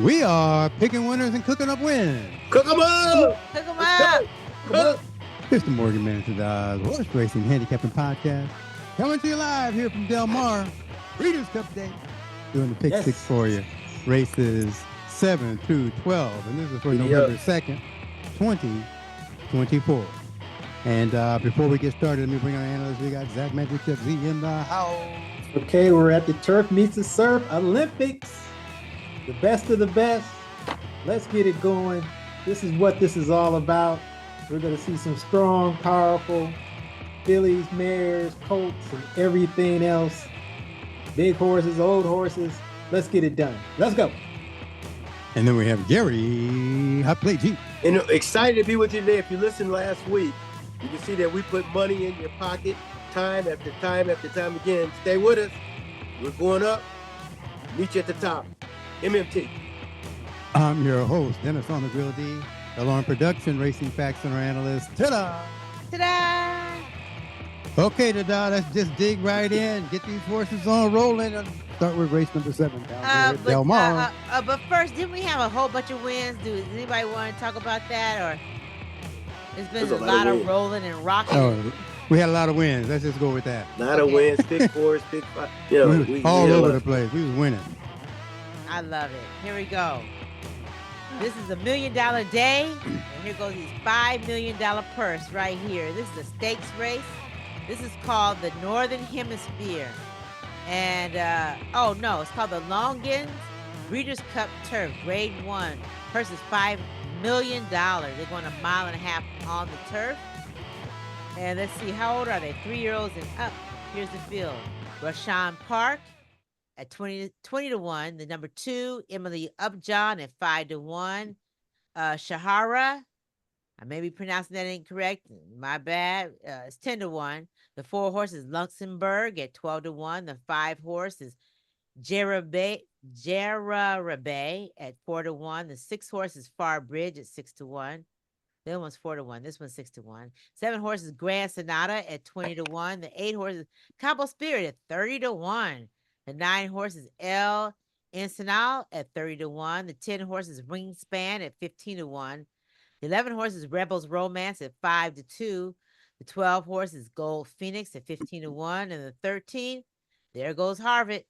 We are picking winners and cooking up wins. Cook 'em up! Cook 'em Let's up. go! Cook! It's the Morgan Mansion Horse Racing Handicapping Podcast. Coming to you live here from Del Mar. Breeders' Cup Day. Doing the pick six for you. Races 7 through 12. And this is for November 2nd, 2024. And before we get started, let me bring our analysts. We got Zach Magic Chef Z in the house. Okay, we're at the Turf Meets the Surf Olympics. The best of the best. Let's get it going. This is what this is all about. We're going to see some strong, powerful fillies, mares, colts, and everything else. Big horses, old horses. Let's get it done. Let's go. And then we have Gary Hot Plate G. And excited to be with you today. If you listened last week, you can see that we put money in your pocket time after time after time again. Stay with us. We're going up. Meet you at the top. MMT. I'm your host, Dennis on the Grill D, Alarm Production, Racing Facts Center Analyst. Ta-da! Ta-da! Okay, ta-da, let's just dig right in. Get these horses on rolling and start with race number 7 down here at Del Mar. But first, didn't we have a whole bunch of wins? Does anybody want to talk about that? Or it's been a lot of rolling and rocking. Oh, we had a lot of wins. Let's just go with that. A lot of wins, pick fours, pick five. You know, we all over the place. We was winning. I love it. Here we go. This is $1 million day, and here goes his $5 million purse right here. This is a stakes race. This is called the Northern Hemisphere. And, oh no, it's called the Longans Breeders' Cup Turf, Grade 1. Purse is $5 million. They're going a mile and a half on the turf. And let's see, how old are they? 3-year-olds and up. Here's the field. Rashawn Park at 20 to 1. The number 2, Emily Upjohn at 5 to 1. Shahara, I may be pronouncing that incorrect. My bad. It's 10 to 1. The 4 horses Luxembourg at 12 to 1. The 5 horses Jarabe at 4 to 1. The 6 horses Far Bridge at 6 to 1. The other one's 4 to 1. This one's 6 to 1. 7 horses Grand Sonata at 20 to 1. The 8 horses Cabo Spirit at 30 to 1. The 9 horses El Ensenal at 30 to 1. The 10 horses Wingspan at 15 to 1. The 11 horses Rebels Romance at 5 to 2. The 12 horses Gold Phoenix at 15 to 1. And the 13, there goes Harvard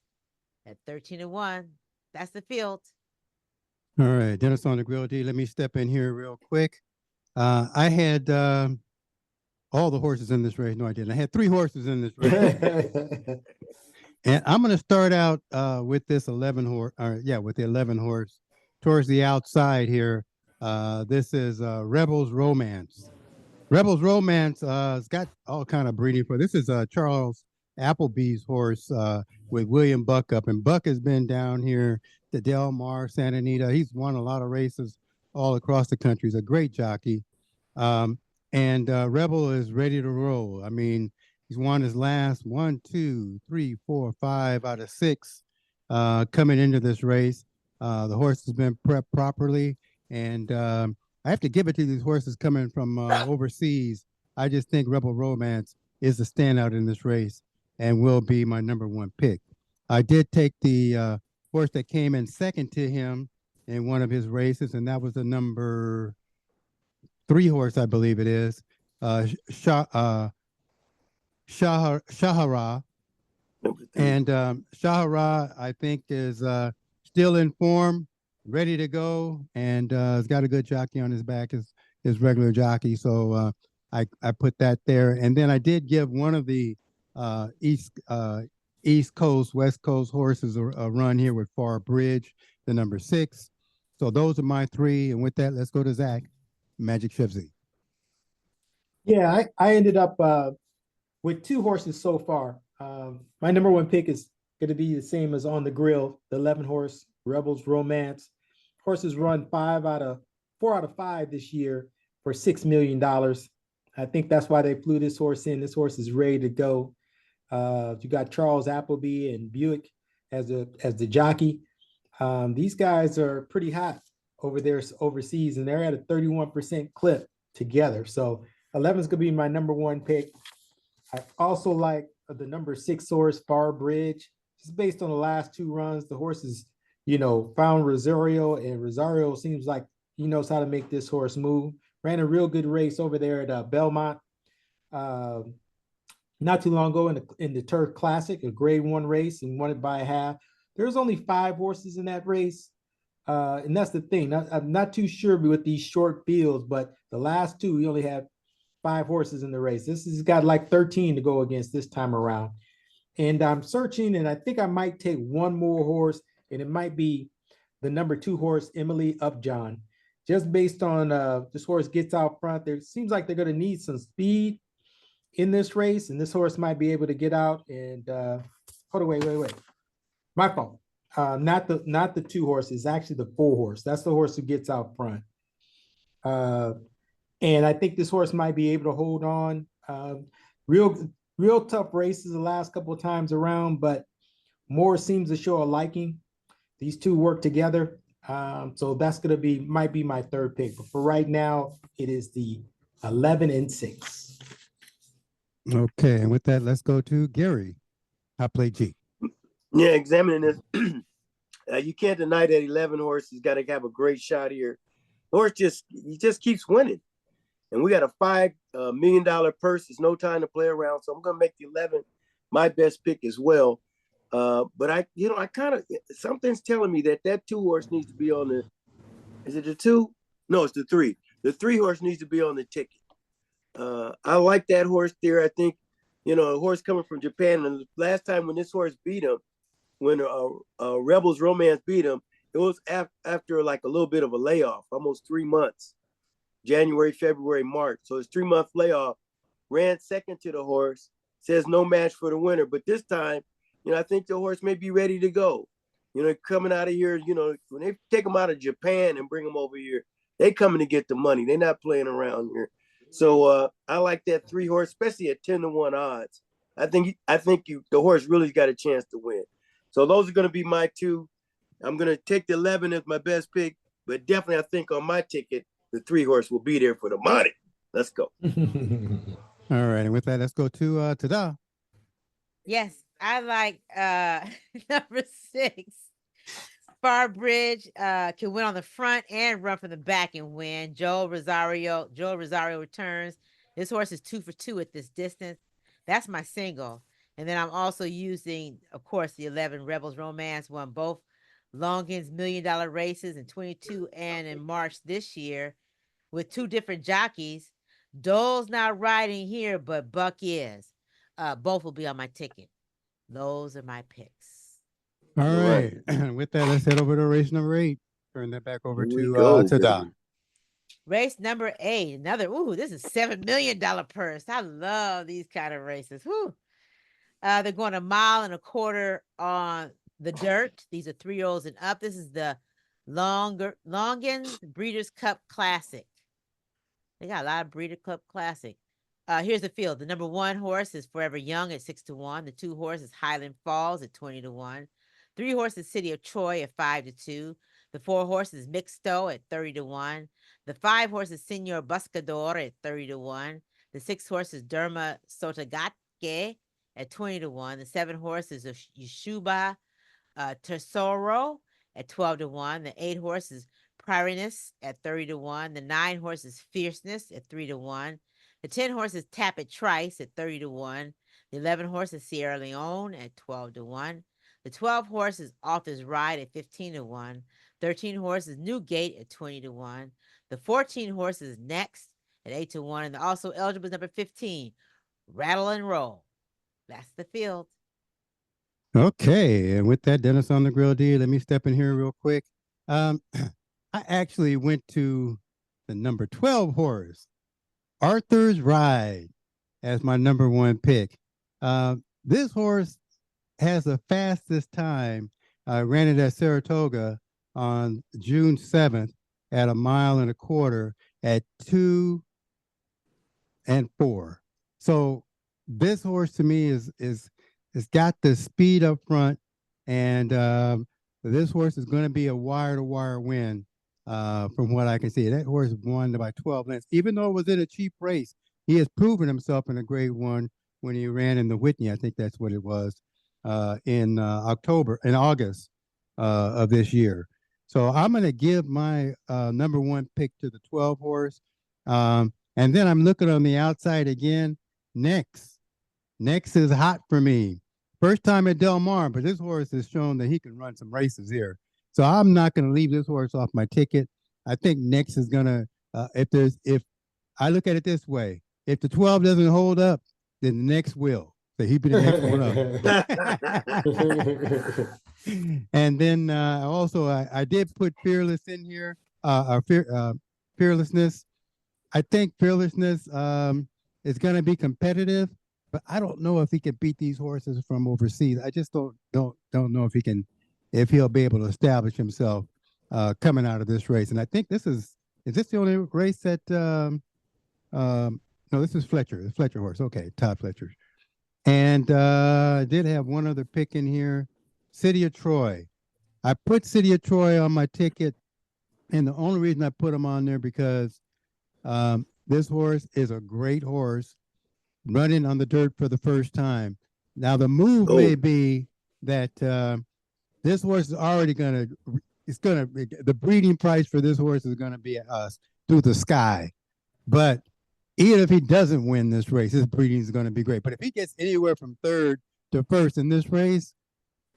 at 13 to 1. That's the field. All right, Dennis on the Grill D. Let me step in here real quick. I had all the horses in this race. No, I didn't. I had 3 horses in this race. And I'm going to start out with this 11 horse, with the 11 horse towards the outside here. This is Rebels Romance. Rebels Romance has got all kind of breeding for. This is Charles Appleby's horse with William Buck up. And Buck has been down here to Del Mar, Santa Anita. He's won a lot of races all across the country. He's a great jockey. And Rebel is ready to roll. I mean, he's won his last 1, 2, 3, 4, 5 out of 6 coming into this race. The horse has been prepped properly. And I have to give it to these horses coming from overseas. I just think Rebel Romance is the standout in this race and will be my number 1 pick. I did take the horse that came in second to him in one of his races, and that was the number 3 horse, I believe it is, Shahara. And Shahara, I think, is still in form, ready to go, and has got a good jockey on his back, his regular jockey. So I put that there. And then I did give one of the East Coast, West Coast horses a run here with Far Bridge, the number 6. So those are my 3. And with that, let's go to Zach, Magic Chef Z. Yeah, I ended up with 2 horses so far. My number 1 pick is going to be the same as on the grill, the 11 horse Rebels Romance. Horses run 4 out of 5 this year for $6 million. I think that's why they flew this horse in. This horse is ready to go. You got Charles Appleby and Buick as the jockey. These guys are pretty hot over there overseas, and they're at a 31% clip together. So 11 is going to be my number 1 pick. I also like the number 6 horse, Far Bridge. Just based on the last 2 runs, the horse is found Rosario, and Rosario seems like he knows how to make this horse move. Ran a real good race over there at Belmont uh, not too long ago in the Turf Classic, a Grade 1 race, and won it by a half. There's only 5 horses in that race. And that's the thing. I'm not too sure with these short fields, but the last 2, we only had 5 horses in the race. This has got like 13 to go against this time around. And I'm searching, and I think I might take one more horse, and it might be the number 2 horse, Emily Upjohn. Just based on this horse gets out front, there seems like they're going to need some speed in this race, and this horse might be able to get out. And hold on, wait. My fault. Not the 2 horses, actually the 4 horse. That's the horse who gets out front. And I think this horse might be able to hold on. Real tough races the last couple of times around, but Moore seems to show a liking. These 2 work together. So that's might be my 3rd pick. But for right now, it is the 11 and 6. Okay, and with that, let's go to Gary. I play G. Yeah, examining this, you can't deny that 11 horse has got to have a great shot here. The horse just keeps winning, and we got a $5 million purse. There's no time to play around, so I'm gonna make the 11 my best pick as well. But I kind of, something's telling me that 2 horse needs to be on the. Is it the 2? No, it's the 3. The 3 horse needs to be on the ticket. I like that horse there. I think, a horse coming from Japan. And the last time when this horse beat him, when Rebels Romance beat him, it was after like a little bit of a layoff, almost 3 months, January, February, March. So it's 3-month layoff. Ran second to the horse. Says no match for the winner. But this time, I think the horse may be ready to go. Coming out of here, when they take him out of Japan and bring him over here, they coming to get the money. They're not playing around here. So I like that 3 horse, especially at 10-1 odds. I think the horse really got a chance to win. So those are going to be my 2. I'm going to take the 11 as my best pick, but definitely I think on my ticket, the 3 horse will be there for the money. Let's go. All right, and with that, let's go to Tada. Yes, I like number 6. Farbridge can win on the front and run from the back and win. Joel Rosario returns. This horse is 2 for 2 at this distance. That's my single. And then I'm also using, of course, the 11 Rebels Romance, won both Longins $1 million races in 22 and in March this year with 2 different jockeys. Dole's not riding here, but Buck is. Both will be on my ticket. Those are my picks. All right. With that, let's head over to race number 8. Turn that back over to Tada. Race number 8. This is $7 million purse. I love these kind of races. They're going 1.25 miles on the dirt. These are 3-year-olds and up. This is the Longins Breeders' Cup Classic. They got a lot of Breeders' Cup Classic. Here's the field. The number 1 horse is Forever Young at 6-1. The 2 horse is Highland Falls at 20-1. 3 horses City of Troy at 5-2. The 4 horses Mixto at 30-1. The 5 horses Senor Buscador at 30-1. The 6 horses Derma Sotagatke at 20-1. The 7 horses Yeshuba Tesoro at 12-1. The 8 horses Pririnus at 30-1. The 9 horses Fierceness at 3-1. The 10 horses Tappet Trice at 30-1. The 11 horses Sierra Leone at 12-1. The 12 horses Author's Ride at 15-1. 13 horses Newgate at 20-1. The 14 horses Next at 8-1. And also eligible is number 15, Rattle and Roll. That's the field. Okay, and with that, Dennis on the Grill D, let me step in here real quick. I actually went to the number 12 horse, Arthur's Ride, as my number 1 pick. This horse has the fastest time. I ran it at Saratoga on June 7th at 1.25 miles at 2 and 4. So this horse to me is got the speed up front, and this horse is going to be a wire-to-wire win from what I can see. That horse won by 12 lengths. Even though it was in a cheap race, he has proven himself in a Grade 1 when he ran in the Whitney. I think that's what it was in August. of this year. So I'm going to give my number one pick to the 12 horse. And then I'm looking on the outside again. Next is hot for me. First time at Del Mar, but this horse has shown that he can run some races here. So I'm not going to leave this horse off my ticket. I think Next is going to, if I look at it this way, if the 12 doesn't hold up, then the Next will. So he'd be the next one up. And then also I did put Fearless in here, Fearlessness. I think Fearlessness is going to be competitive, but I don't know if he can beat these horses from overseas. I just don't know if he'll be able to establish himself coming out of this race. And I think is this the only race that no, this is Fletcher. It's Fletcher horse. Okay, Todd Fletcher. And I did have one other pick in here, City of Troy. I put City of Troy on my ticket, and the only reason I put him on there because this horse is a great horse running on the dirt for the first time. Now the move may be that this horse is already the breeding price for this horse is going to be through the sky. But even if he doesn't win this race, his breeding is going to be great. But if he gets anywhere from third to first in this race,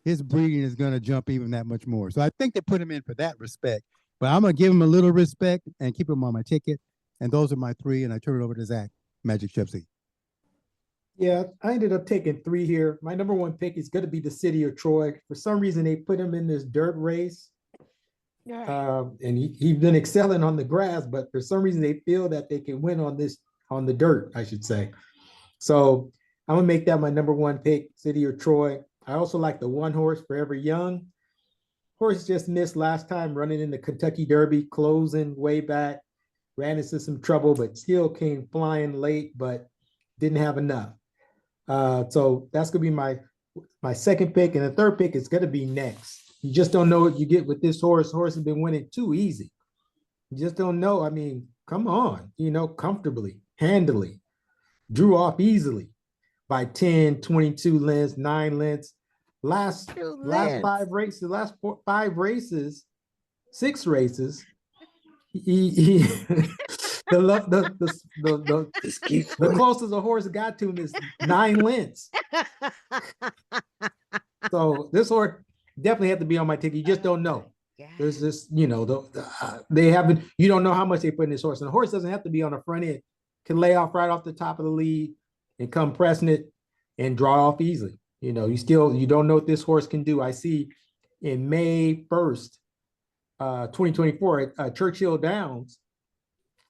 his breeding is going to jump even that much more. So I think they put him in for that respect. But I'm going to give him a little respect and keep him on my ticket. And those are my three. And I turn it over to Zach, Magic Chef Z. Yeah, I ended up taking three here. My number one pick is going to be the City of Troy. For some reason, they put him in this dirt race. And he's been excelling on the grass, but for some reason they feel that they can win on the dirt, I should say. So I'm gonna make that my number one pick, City of Troy. I also like the one horse, Forever Young. Horse just missed last time running in the Kentucky Derby, closing way back, ran into some trouble, but still came flying late, but didn't have enough. So that's gonna be my second pick, and the third pick is gonna be Next. You just don't know what you get with this horse. Horse has been winning too easy. You just don't know. I mean, come on, comfortably, handily, drew off easily by 10, 22 lengths, 9 lengths. Last 5 races, 6 races. The closest a horse got to him is 9 lengths. So this horse definitely have to be on my ticket. You just don't know. Yeah. There's this, they haven't. You don't know how much they put in this horse, and the horse doesn't have to be on the front end. Can lay off right off the top of the lead and come pressing it and draw off easily. You don't know what this horse can do. I see in May 1st, 2024 at Churchill Downs,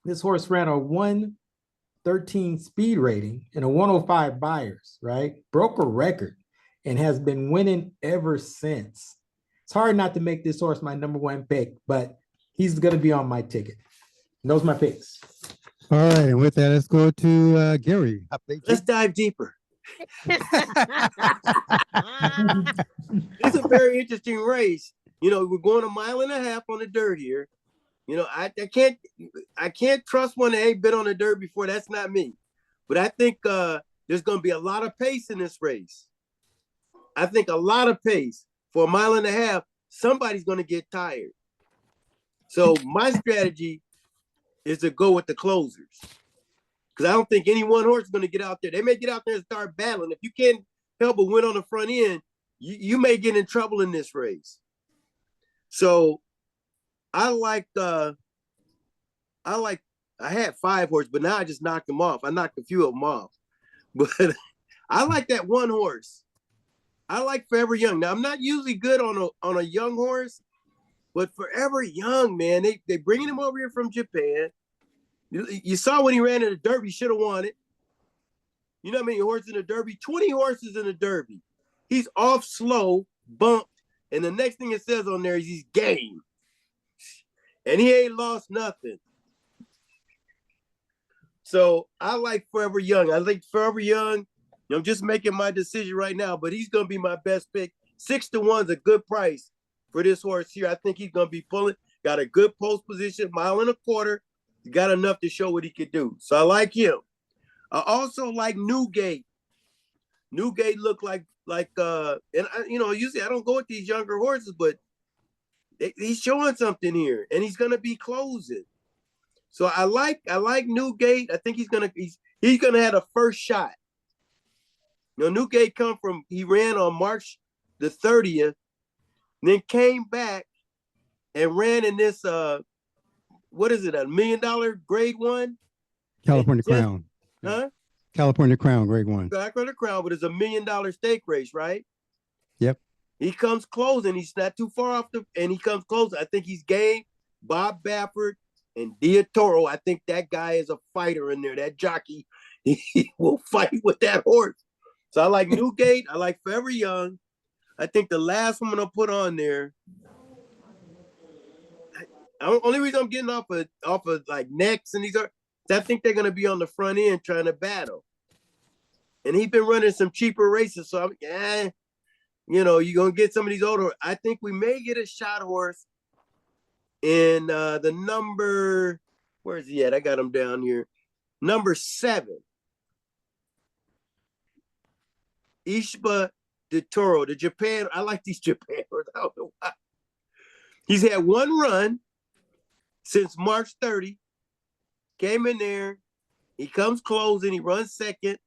this horse ran a 113 speed rating and a 105 buyers, right? Broke a record and has been winning ever since. It's hard not to make this horse my number one pick, but he's going to be on my ticket. And those are my picks. All right, and with that, let's go to Gary. Let's dive deeper. It's a very interesting race. We're going 1.5 miles on the dirt here. I can't trust one that ain't been on the dirt before. That's not me. But I think there's going to be a lot of pace in this race. I think a lot of pace for 1.5 miles. Somebody's going to get tired. So my strategy is to go with the closers, because I don't think any one horse is going to get out there. They may get out there and start battling. If you can't help but win on the front end, you may get in trouble in this race. So I had 5 horses, but now I just knocked them off. I knocked a few of them off. But I like that one horse. I like Forever Young. Now, I'm not usually good on a young horse, but Forever Young, man, they bringing him over here from Japan. You saw when he ran in the Derby, should have won it. You know how many horses in the Derby? 20 horses in the Derby. He's off slow, bumped, and the next thing it says on there is he's game. And he ain't lost nothing. So I like Forever Young. I think Forever Young, I'm just making my decision right now, but he's going to be my best pick. 6-1 is a good price for this horse here. I think he's going to be pulling. Got a good post position, 1.25 miles. He got enough to show what he could do. So I like him. I also like Newgate. Newgate looked like usually I don't go with these younger horses, but He's showing something here, and he's gonna be closing. So I like Newgate. I think he's gonna have a first shot. You know, Newgate he ran on March the 30th, then came back and ran in this what is it, $1 million grade one? California Crown. Huh? California Crown, grade one. California Crown, but it's $1 million stake race, right? Yep. He comes closing. He's not too far off and he comes close. I think he's game. Bob Baffert and Diatoro. I think that guy is a fighter in there. That jockey, he will fight with that horse. So I like Newgate. I like Forever Young. I think the last one I'm gonna put on there. Only reason I'm getting off of like Next and these are, I think they're gonna be on the front end trying to battle. And he's been running some cheaper races, so I'm you're gonna get some of these older. I think we may get a shot horse in the number. Where's he at? I got him down here. Number 7. Ishba de Toro, the Japan. I like these Japan horses. I don't know why. He's had one run since March 30. Came in there. He comes closing. He runs second.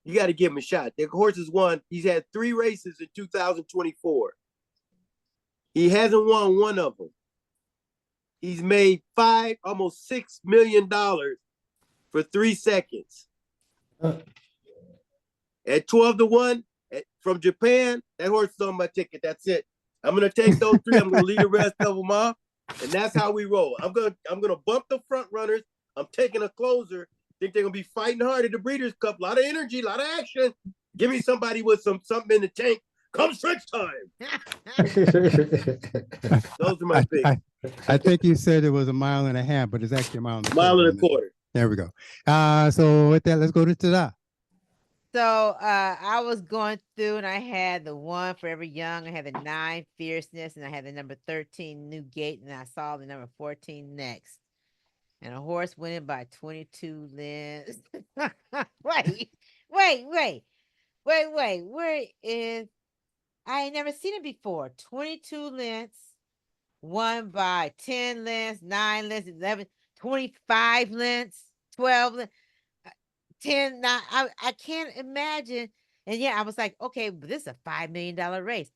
You got to give him a shot. The horse has won. He's had 3 races in 2024. He hasn't won one of them. He's made almost $6 million for 3 seconds. At 12-1 from Japan, that horse is on my ticket. That's it. I'm gonna take those 3. I'm gonna leave the rest of them off, and that's how we roll. I'm gonna bump the front runners. I'm taking a closer. Think they're gonna be fighting hard at the Breeders' Cup. A lot of energy, a lot of action. Give me somebody with something in the tank. Come stretch time. Those are my picks. I think you said it was 1.5 miles, but it's actually a mile and a Mile and a quarter. There we go. So with that, let's go to Tada. So I was going through and I had the 1 Forever Young, I had the 9 Fierceness, and I had the number 13 Newgate, and I saw the number 14 Next. And a horse winning by 22 lengths. Wait. Where is, I ain't never seen it before. 22 lengths, won by 10 lengths, 9 lengths, 11, 25 lengths, 12 lengths. 10, 9, I can't imagine. And yeah, I was like, okay, but this is a $5 million race,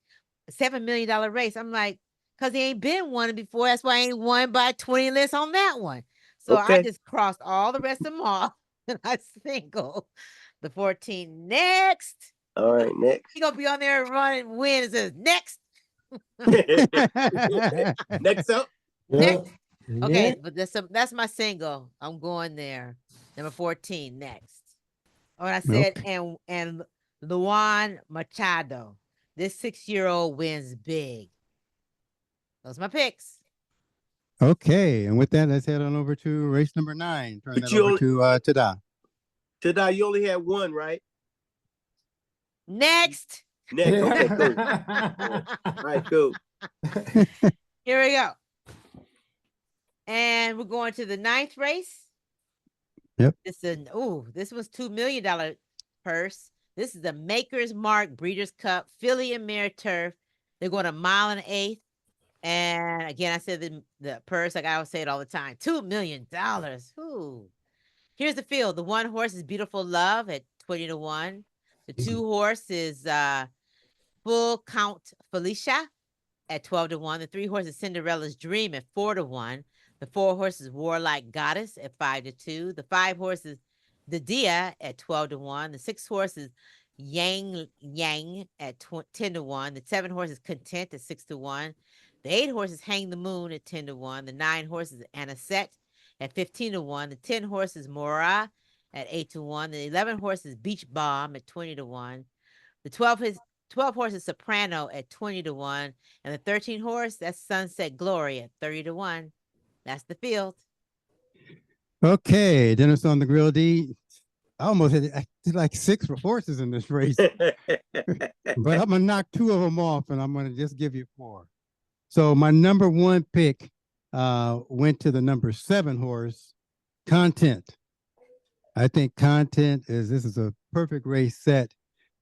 a $7 million race. I'm like, because he ain't been won before. That's why I ain't won by 20 less on that one. So Okay. I just crossed all the rest of them off and I single the 14 Next. All right, next. He gonna be on there running win. It says next. Next up. Next. Okay, but that's my single. I'm going there. Number 14 Next. Oh, and I said, and Luan Machado. This 6-year-old wins big. Those are my picks. Okay, and with that, let's head on over to race number 9. Turn But that you over to Tada. Tada, you only had 1, right? Next. Next. Okay, cool. All right, cool. Here we go. And we're going to the 9th race. Yep. This was $2 million purse. This is the Maker's Mark Breeders' Cup Filly and Mare Turf. They're going 1 1/8 miles. And again, I said the purse, like I always say it all the time, $2 million. Ooh. Here's the field. The 1 horse is Beautiful Love at 20-1. The 2 horse is Full Count Felicia at 12-1. The 3 horse is Cinderella's Dream at 4-1. The 4 horses Warlike Goddess at 5-2. The 5 horses the Dia at 12-1. The 6 horses Yang at 10-1. The 7 horses Content at 6-1. The 8 horses Hang the Moon at 10-1. The 9 horses Anisette at 15-1. The 10 horses Mora at 8-1. The 11 horses Beach Bomb at 20-1. The 12 horses Soprano at 20-1. And the 13 horse, that's Sunset Glory at 30-1. That's the field. Okay, Dennis on the Grill D. I almost had like 6 horses in this race, but I'm gonna knock 2 of them off, and I'm gonna just give you 4. So my number 1 pick went to the number 7 horse, Content. I think this is a perfect race set,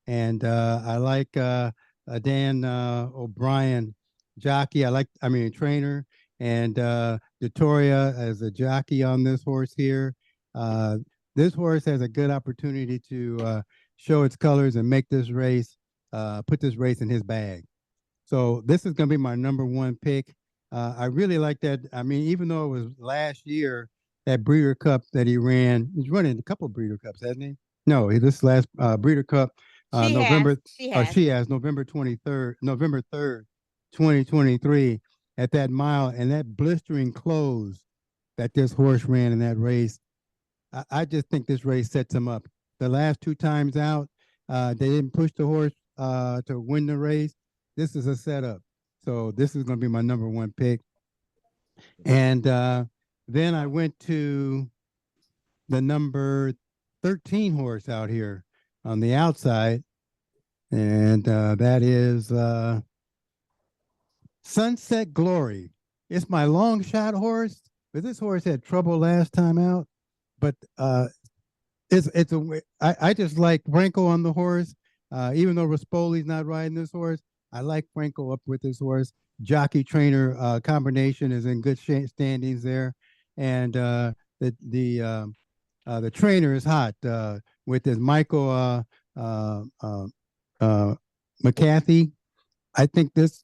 and I like Dan O'Brien jockey. Trainer, and Victoria as a jockey on this horse here. This horse has a good opportunity to show its colors and make this race, put this race in his bag. So this is going to be my number one pick. I really like that. I mean, even though it was last year, that Breeder Cup that he ran, he's running a couple Breeder Cups, hasn't he? No, this last Breeder Cup, November. She has November 23rd, November 3rd, 2023, at that mile, and that blistering close that this horse ran in that race. I just think this race sets him up. The last two times out, they didn't push the horse to win the race. This is a setup. So this is going to be my number one pick. And then I went to the number 13 horse out here on the outside. And that is Sunset Glory. It's my long shot horse, but this horse had trouble last time out. But I just like Franco on the horse. Even though Rispoli's not riding this horse, I like Franco up with this horse. Jockey trainer combination is in good standings there, and the trainer is hot with this Michael McCarthy. I think this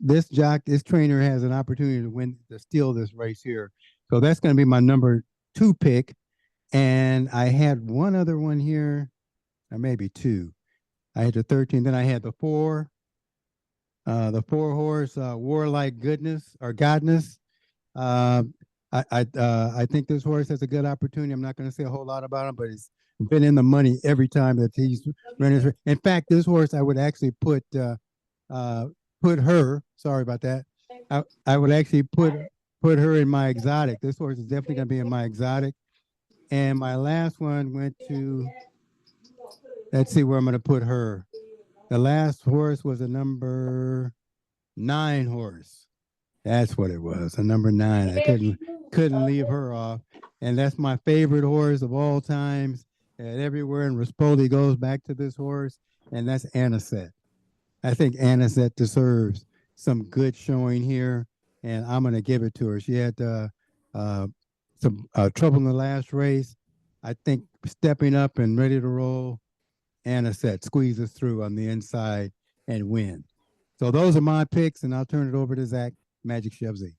trainer has an opportunity to steal this race here. So that's going to be my number 2 pick. And I had one other one here, or maybe two. I had the 13, then I had the 4 horse Warlike Goodness or Godness. I think this horse has a good opportunity. I'm not going to say a whole lot about him, but he's been in the money every time that he's run his race. In fact, this horse I would actually put her. Sorry about that. I would actually put her in my exotic. This horse is definitely going to be in my exotic. And my last one went to, let's see where I'm going to put her. The last horse was a number 9 horse. That's what it was, a number 9. I couldn't leave her off. And that's my favorite horse of all times. And everywhere in Rispoli goes back to this horse, and that's Anisette. I think Anisette deserves some good showing here, and I'm going to give it to her. She had some trouble in the last race. I think stepping up and ready to roll, Anisette squeezes through on the inside and win. So those are my picks, and I'll turn it over to Zach Magic Chevzy.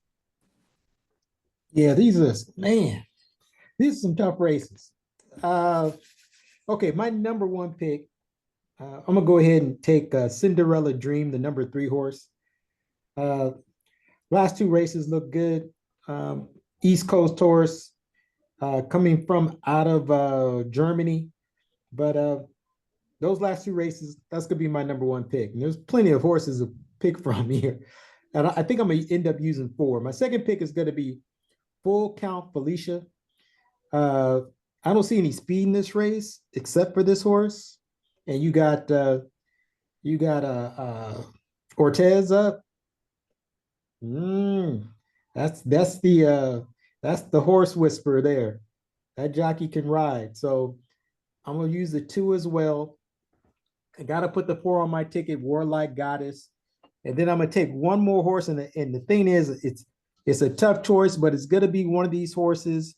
Yeah, these are some tough races. Okay, my number 1 pick, I'm gonna go ahead and take Cinderella Dream, the number 3 horse. Last 2 races look good. East Coast horse, coming from out of Germany, but those last 2 races, that's gonna be my number 1 pick. And there's plenty of horses to pick from here, and I think I'm gonna end up using 4. My second pick is gonna be Full Count Felicia. I don't see any speed in this race except for this horse, and you got Ortez up. That's the horse whisperer there. That jockey can ride. So I'm gonna use the 2 as well. I gotta put the 4 on my ticket, Warlike Goddess, and then I'm gonna take one more horse. And the thing is, it's a tough choice, but it's gonna be one of these horses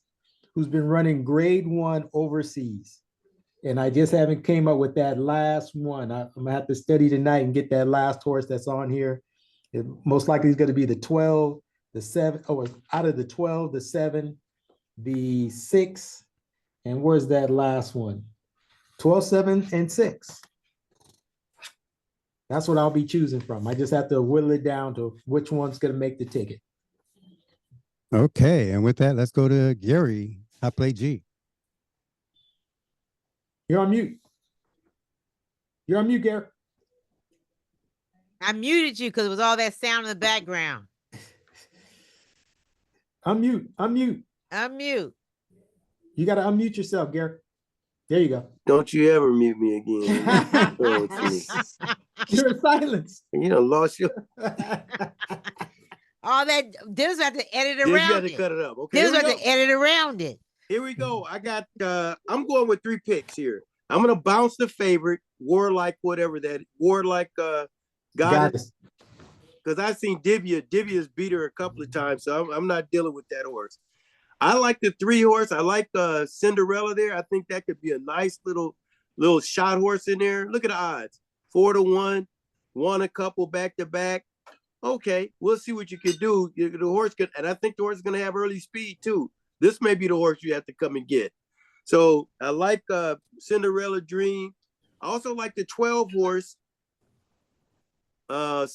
who's been running grade 1 overseas. And I just haven't came up with that last one. I'm gonna have to study tonight and get that last horse that's on here. It most likely is gonna be the 12, the 7, out of the 12, the 7, the 6, and where's that last one? 12, 7, and 6. That's what I'll be choosing from. I just have to whittle it down to which one's gonna make the ticket. Okay, and with that, let's go to Gary. Hot Plate G. You're on mute. You're on mute, Gary. I muted you because it was all that sound in the background. Unmute. Unmute. You got to unmute yourself, Gary. There you go. Don't you ever mute me again. You're in silence. You know, lost your. All that, Dennis had to edit You around got to it. cut it up. Okay. Dennis Here we had go. to edit around it. Here we go. I got. I'm going with 3 picks here. I'm gonna bounce the favorite, Warlike, whatever that Warlike Goddess. because I've seen Divya. Divya's beat her a couple of times, so I'm not dealing with that horse. I like the 3 horse. I like Cinderella there. I think that could be a nice little shot horse in there. Look at the odds: 4-1, won a couple back to back. Okay, we'll see what you can do. The horse could, and I think the horse is going to have early speed too. This may be the horse you have to come and get. So I like Cinderella Dream. I also like the 12 horse. The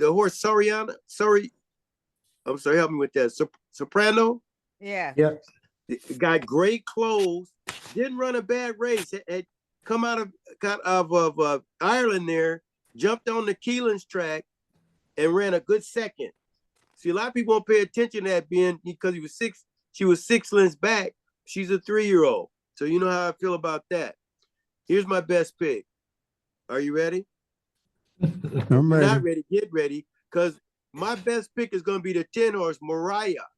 horse Soriana. Sorry, I'm sorry. Help me with that. Soprano. Yeah. Yep. Got great clothes. Didn't run a bad race. Had come out of Ireland there. Jumped on the Keelan's track and ran a good second. See, a lot of people won't pay attention to that being because she was 6 lengths back. She's a 3-year-old. So you know how I feel about that. Here's my best pick. Are you ready? I'm ready. Not ready. Get ready. Because my best pick is going to be the 10 horse Mora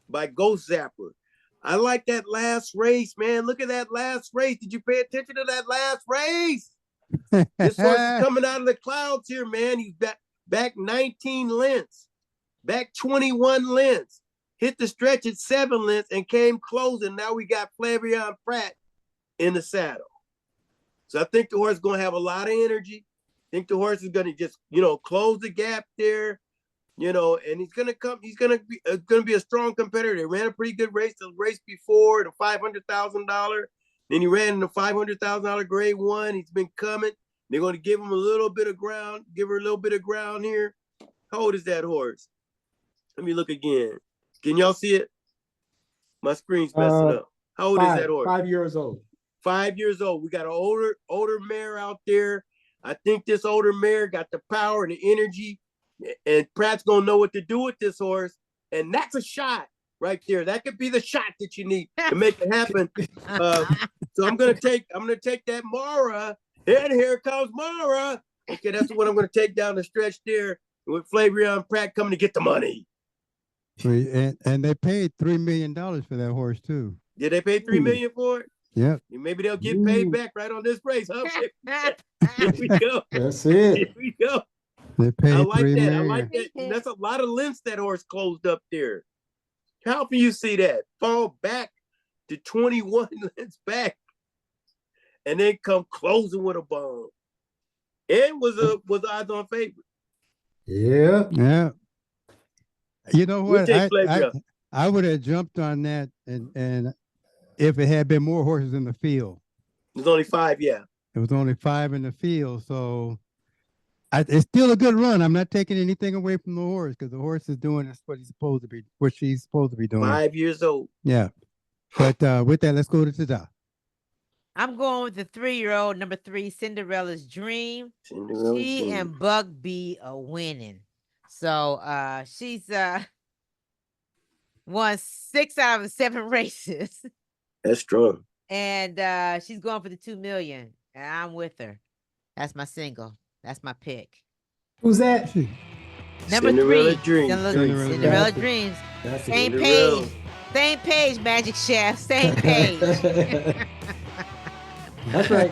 by Ghost Zapper. I like that last race, man. Look at that last race. Did you pay attention to that last race? This horse is coming out of the clouds here, man. He's back 19 lengths, back 21 lengths, hit the stretch at 7 lengths and came closing. Now we got Flavien Prat in the saddle. So I think the horse is going to have a lot of energy. I think the horse is going to just, close the gap there, and he's going to be a strong competitor. He ran a pretty good race the race before, the $500,000. Then he ran in the $500,000 grade 1. He's been coming. They're going to give him a little bit of ground, give her a little bit of ground here. How old is that horse? Let me look again. Can y'all see it? My screen's messing up. How old is that horse? 5 years old. 5 years old. We got an older mare out there. I think this older mare got the power and the energy, and Pratt's going to know what to do with this horse. And that's a shot right there. That could be the shot that you need to make it happen. So I'm gonna take that Mara, and here comes Mara. Okay, that's what I'm gonna take down the stretch there with Flavien Prat coming to get the money. And they paid $3 million for that horse too. Did they pay $3 million for it? Yep. Maybe they'll get paid back right on this race, huh? Here we go. That's it. Here we go. They paid I like $3 that. million. I like that. That's a lot of lengths that horse closed up there. How can you see that? Fall back to 21 lengths back, and then come closing with a bomb. And was odds on favorite. Yeah. Yeah. You know what? We'll I would have jumped on that, and if it had been more horses in the field. There's only 5, yeah. It was only 5 in the field, so it's still a good run. I'm not taking anything away from the horse because the horse is doing what she's supposed to be doing. 5 years old. Yeah. But with that, let's go to Tada. I'm going with the 3-year-old, number 3, Cinderella's Dream. Cinderella's She Dream. and Bug B are winning. So she's won 6 out of 7 races. That's strong. And she's going for the $2 million. And I'm with her. That's my single. That's my pick. Who's that? Number Cinderella 3. Dreams. Cinderella Dreams. That's Same Cinderella. page. Same page, Magic Chef. Same page. That's right.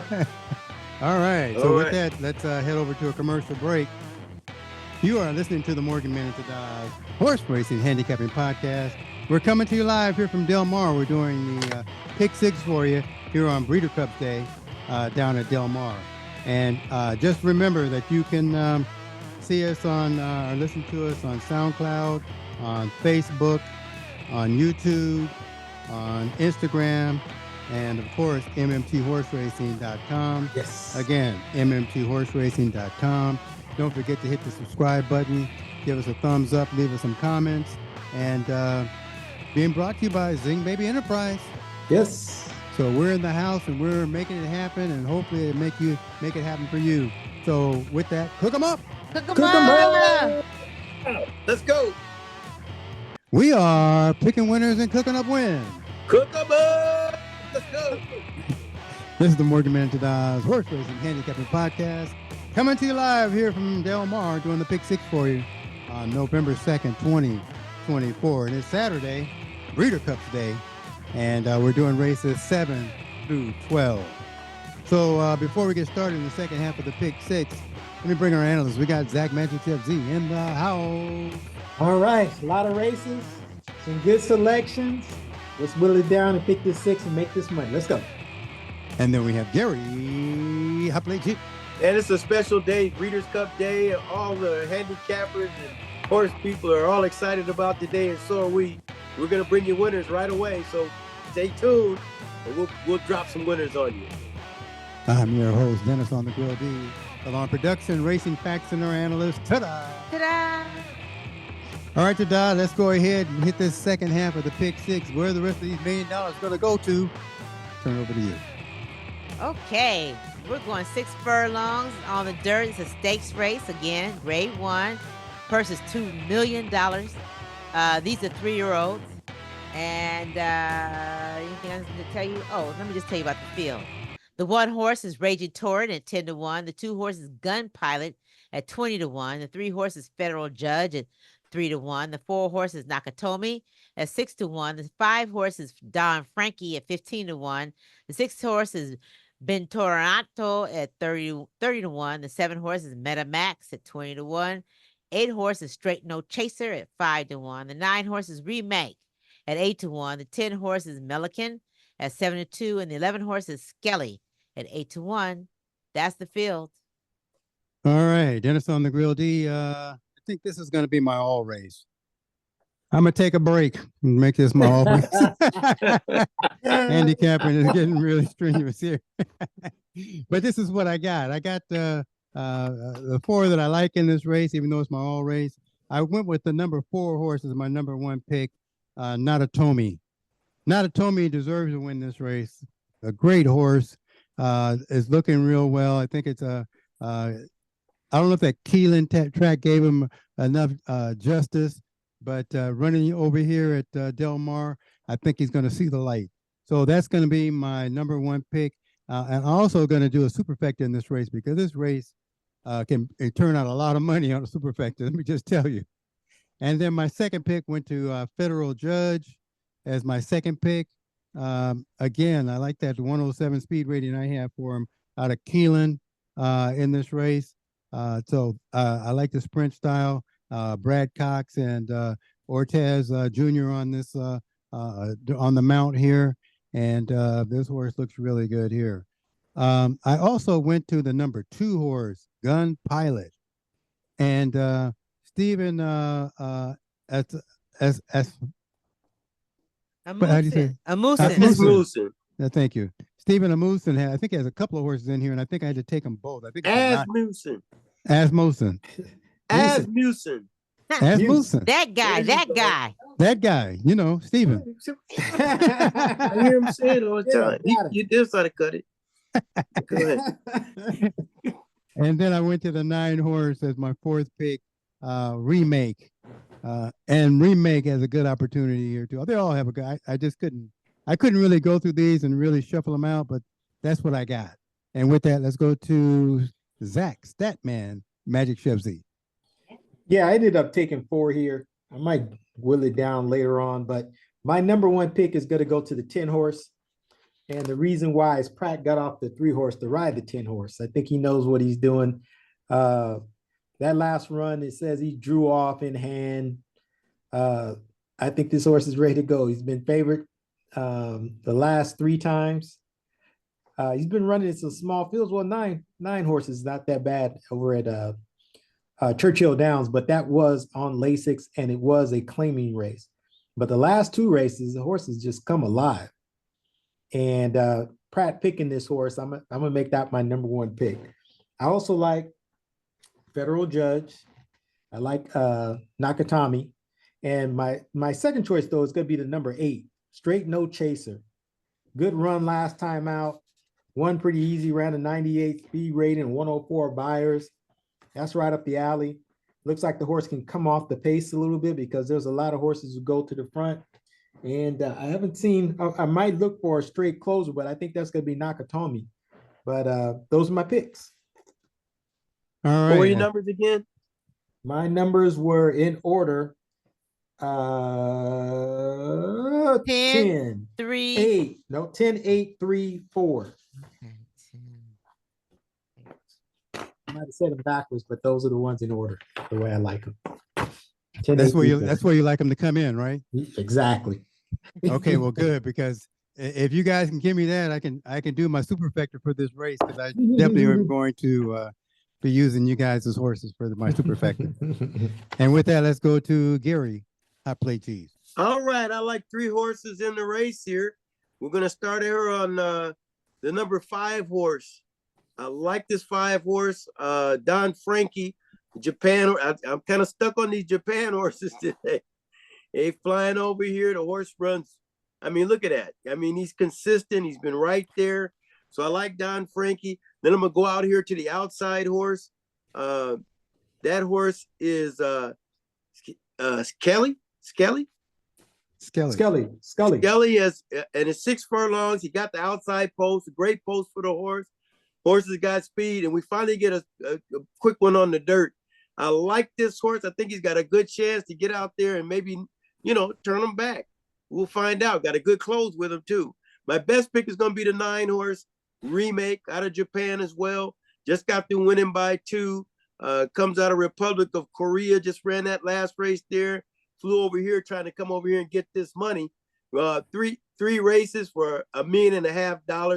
All right. All So with right. that, let's head over to a commercial break. You are listening to the Morgan Minute Tada's Horse Racing Handicapping Podcast. We're coming to you live here from Del Mar. We're doing the Pick 6 for you here on Breeder Cup Day down at Del Mar. And just remember that you can see us on or listen to us on SoundCloud, on Facebook, on YouTube, on Instagram, and of course, mmthorseracing.com. Yes. Again, mmthorseracing.com. Don't forget to hit the subscribe button, give us a thumbs up, leave us some comments, and being brought to you by Zing Baby Enterprise. Yes. So we're in the house and we're making it happen, and hopefully it make it happen for you. So with that, cook them up. Cook 'em Cook 'em up. Let's go. We are picking winners and cooking up wins. Cook 'em up. Let's go. This is the Morgan Man Tada's Horse Racing Handicapping Podcast, coming to you live here from Del Mar, doing the Pick 6 for you on November 2nd, 2024. And it's Saturday, Breeder Cups Day, and we're doing races 7 through 12. So before we get started in the second half of the Pick 6, Let me bring our analysts. We got Zach Magic Chef Z in the house. All right, a lot of races, some good selections. Let's whittle it down and pick this 6 and make this money. Let's go. And then we have Gary Hopley G. And it's a special day, Breeders' Cup Day. And all the handicappers and horse people are all excited about today, and so are we. We're gonna bring you winners right away, so stay tuned, and we'll drop some winners on you. I'm your host, Dennis on the Grill D. Along production, racing facts, and our analyst. Ta-da! Ta-da! All right, ta-da. Let's go ahead and hit this second half of the pick 6. Where the rest of these $1 million going to go to? Turn it over to you. Okay, we're going 6 furlongs on the dirt. It's a stakes race again, grade 1. Purse is $2 million. These are 3-year-olds. And anything else to tell you? Oh, let me just tell you about the field. The 1 horse is Raging Torrent at 10-1. The 2 horses Gun Pilot at 20-1. The 3 horses Federal Judge at 3-1. The 4 horses Nakatomi at 6-1. The 5 horses Don Frankie at 15-1. The 6 horses Bentornato at 30-1. The 7 horses Metamax at 20-1. 8 horses Straight No Chaser at 5-1. The 9 horses Remake at 8-1. The 10 horses Melican at 7-2, and the 11 horses Skelly at 8-1. That's the field. All right, Dennis on the Grill D. I think this is going to be my all race. I'm going to take a break and make this my all race. Handicapping is getting really strenuous here. But this is what I got. I got the 4 that I like in this race, even though it's my all race. I went with the number 4 horse as my number 1 pick, Nakatomi. Nakatomi deserves to win this race. A great horse, is looking real well. I think it's I don't know if that Keeneland track gave him enough justice, but running over here at Del Mar, I think he's going to see the light. So that's going to be my number 1 pick. And I'm also going to do a superfecta in this race because this race can turn out a lot of money on a superfecta. Let me just tell you. And then my second pick went to Federal Judge as my second pick. Again, I like that 107 speed rating I have for him out of Keeneland in this race. So I like the sprint style. Brad Cox and Ortez Jr. on this on the mount here, and this horse looks really good here. I also went to the number 2 horse, Gun Pilot, and Stephen how do you say? Amusin. Thank you. Stephen Amusin I think he has a couple of horses in here, and I think I had to take them both. I think Asmussen. Asmussen. Asmussen. Asmussen. That guy. You know, Stephen. I hear him say it all the time. You just got to cut it. Go ahead. And then I went to the 9 horse as my 4th pick, Remake. And Remake has a good opportunity here too. They all have a good. I couldn't really go through these and really shuffle them out, but that's what I got. And with that, let's go to Zach Statman, Magic Chef Z. Yeah, I ended up taking 4 here. I might whittle it down later on, but my number 1 pick is going to go to the 10 horse. And the reason why is Pratt got off the 3 horse to ride the 10 horse. I think he knows what he's doing. That last run, it says he drew off in hand. I think this horse is ready to go. He's been favored the last 3 times. He's been running in some small fields. Well, nine horses, not that bad over at Churchill Downs, but that was on Lasix and it was a claiming race. But the last 2 races, the horses just come alive. And Pratt picking this horse, I'm gonna make that my number 1 pick. I also like Federal Judge. I like Nakatomi. And my second choice, though, is going to be the number 8, Straight No Chaser. Good run last time out. Won pretty easy, ran a 98 speed rating, 104 buyers. That's right up the alley. Looks like the horse can come off the pace a little bit because there's a lot of horses who go to the front. And I haven't seen, I might look for a straight closer, but I think that's going to be Nakatomi. But those are my picks. All right. What were your numbers again? My numbers were in order. 10, 3, 8. No, 10, 8, 3, 4. might have said them backwards, but those are the ones in order, the way I like them. That's where you like them to come in, right? Exactly. Okay, well, good, because if you guys can give me that, I can do my superfecta for this race, because I definitely am going to be using you guys as horses for my superfecta. And with that, let's go to Gary, hot plate cheese. All right, I like 3 horses in the race here. We're gonna start here on the number 5 horse. I like this 5 horse, Don Frankie, Japan. I'm kind of stuck on these Japan horses today. Hey, flying over here, the horse runs. I mean, look at that. I mean, he's consistent. He's been right there. So I like Don Frankie. Then I'm gonna go out here to the outside horse. That horse is Skelly. Skelly has, and it's 6 furlongs. He got the outside post, a great post for the horse. Horses got speed, and we finally get a quick one on the dirt. I like this horse. I think he's got a good chance to get out there and maybe, turn him back. We'll find out. Got a good close with him too. My best pick is going to be the 9 horse Remake out of Japan as well. Just got through winning by 2. Comes out of Republic of Korea. Just ran that last race there. Flew over here trying to come over here and get this money. Three races for $1.5 million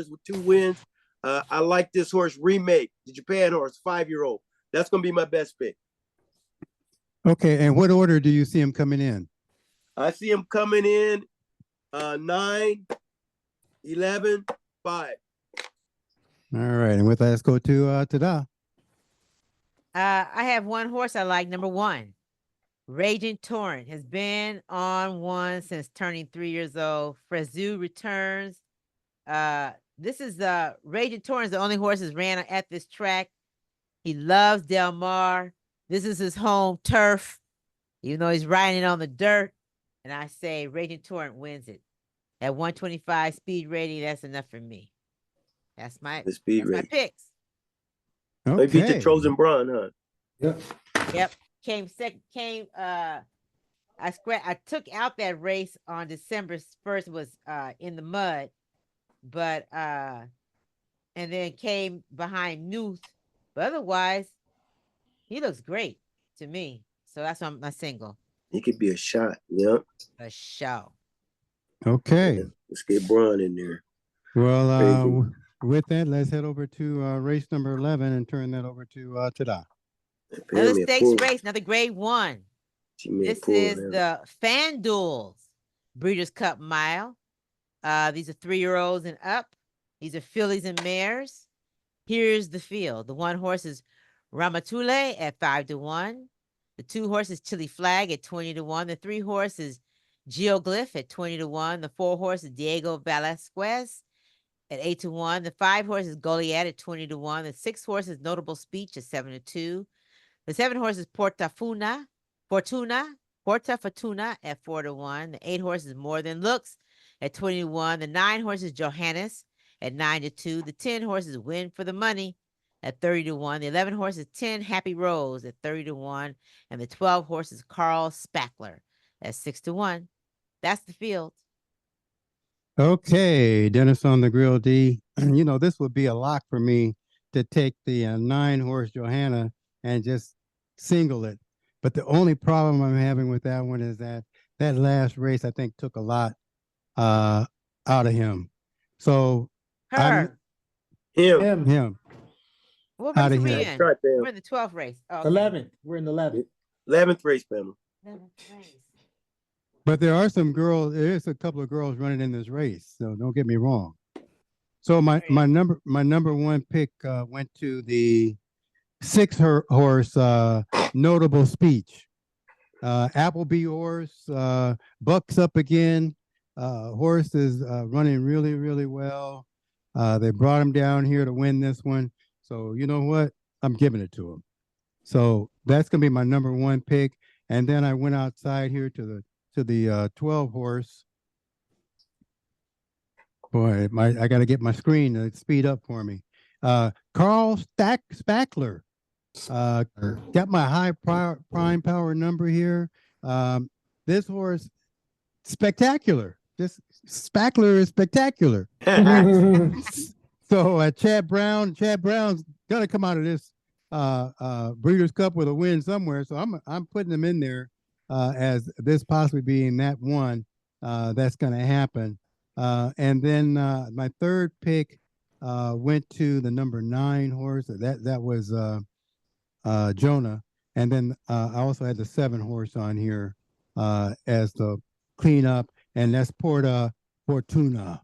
with 2 wins. I like this horse Remake, the Japan horse, 5-year-old. That's going to be my best pick. Okay, and what order do you see him coming in? I see him coming in 9, 11, 5. All right, and with that, let's go to Tada. I have one horse I like, number 1. Raging Torrent has been on 1 since turning 3 years old. Frezu returns. This is Raging Torrent is the only horse that's ran at this track. He loves Del Mar. This is his home turf, even though he's riding it on the dirt. And I say Raging Torrent wins it. At 125 speed rating, that's enough for me. That's my picks. Okay. They beat the Trojan Braun, huh? Yep. Came second. I took out that race on December 1st. Was in the mud, but and then came behind Newt. But otherwise, he looks great to me. So that's why I'm a single. He could be a shot. Yep. A show. Okay. Let's get Braun in there. Well, with that, let's head over to race number 11 and turn that over to Tada. Another stakes race, another grade 1. This is the FanDuel's Breeders' Cup Mile. These are 3-year-olds and up. These are fillies and mares. Here's the field. The 1 horse is Ramatule at 5-1. The 2 horses Chili Flag at 20-1. The 3 horses Geoglyph at 20-1. The 4 horses Diego Velasquez at 8-1. The 5 horses Goliath at 20-1. The 6 horses Notable Speech at 7-2. The 7 horses Fortuna at 4-1. The 8 horses More Than Looks at 21. The 9 horses Johannes at 9-2. The 10 horses Win for the Money at 30-1. The 11 horses 10 Happy Rose at 30-1. And the 12 horses Carl Spackler at 6-1. That's the field. Okay, Dennis on the Grill D. This would be a lock for me to take the 9 horse Johanna and just single it. But the only problem I'm having with that one is that last race, I think, took a lot out of him. So Him. What Out race of are we here. in? Right, We're in the 12th race. Oh, okay. 11th. We're in the 11th. 11th race, Pamela. 11th race. But there are some girls. There's a couple of girls running in this race, so don't get me wrong. So my number 1 pick went to the 6 horse Notable Speech. Appleby horse bucks up again. Horse is running really, really well. They brought him down here to win this one. So you know what? I'm giving it to him. So that's gonna be my number 1 pick. And then I went outside here to the 12 horse. Boy, I got to get my screen to speed up for me. Carl Spackler. Got my high prime power number here. This horse, spectacular. This Spackler is spectacular. So Chad Brown's gonna come out of this Breeders' Cup with a win somewhere. So I'm putting them in there as this possibly being that one that's going to happen. And then my third pick went to the number 9 horse. That was Jonah. And then I also had the 7 horse on here as the cleanup, and that's Porta Fortuna.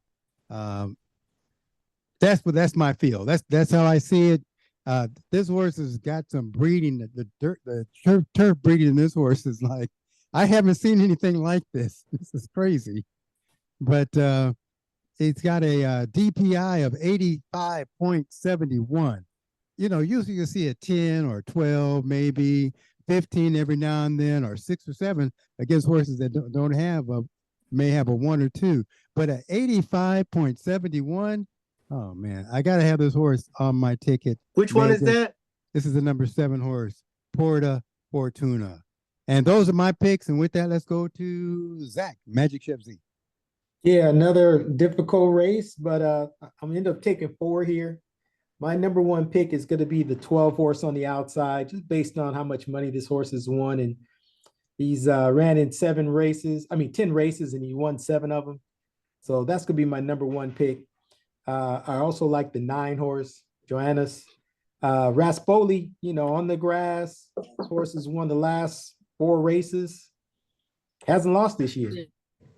That's my feel. That's how I see it. This horse has got some breeding. The turf breeding in this horse is like, I haven't seen anything like this. This is crazy. But it's got a DPI of 85.71. Usually you see a 10 or 12, maybe 15 every now and then, or 6 or 7 against horses that don't have may have a 1 or 2. But at 85.71, oh man, I gotta have this horse on my ticket. Which one is that? This is the number 7 horse, Porta Fortuna. And those are my picks. And with that, let's go to Zach, Magic Chef Z. Yeah, another difficult race, but I'm gonna end up taking 4 here. My number 1 pick is going to be the 12 horse on the outside, just based on how much money this horse has won. And he's ran in 10 races, and he won 7 of them. So that's going to be my number 1 pick. I also like the 9 horse, Joannis. Raspoli, on the grass. This horse has won the last 4 races. Hasn't lost this year.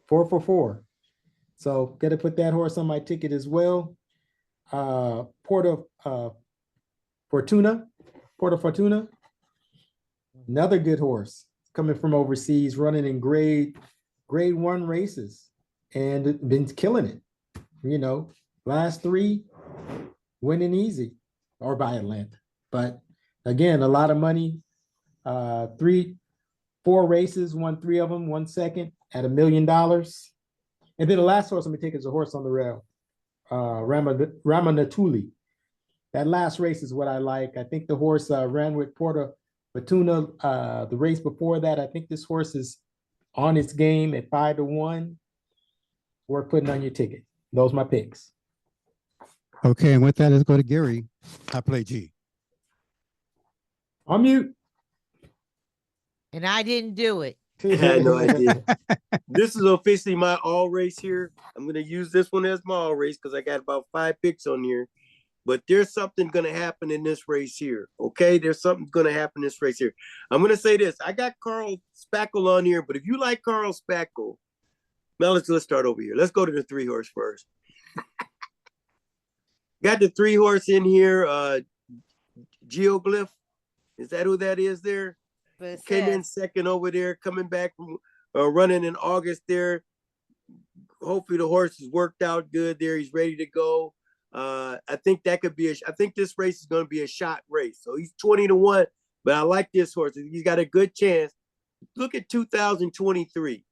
4 for 4. So got to put that horse on my ticket as well. Porta Fortuna, another good horse coming from overseas, running in grade 1 races and been killing it. Last 3 winning easy or by Atlanta. But again, a lot of money. 4 races, won 3 of them, 1 second at $1 million. And then the last horse I'm gonna take is a horse on the rail. Ramanatuli. That last race is what I like. I think the horse ran with Porta Fortuna the race before that. I think this horse is on its game at 5 to 1. Worth putting on your ticket. Those are my picks. Okay, and with that, let's go to Gary. I play G. On mute. And I didn't do it. I had no idea. This is officially my all race here. I'm going to use this one as my all race because I got about 5 picks on here. But there's something going to happen in this race here. Okay, there's something going to happen in this race here. I'm going to say this. I got Carl Spackle on here, but if you like Carl Spackle, now let's start over here. Let's go to the 3 horse first. Got the 3 horse in here. Geoglyph. Is that who that is there? Came in second over there, coming back from running in August there. Hopefully the horse has worked out good there. He's ready to go. I think that could be I think this race is going to be a shot race. So he's 20 to 1, but I like this horse. He's got a good chance. Look at 2023.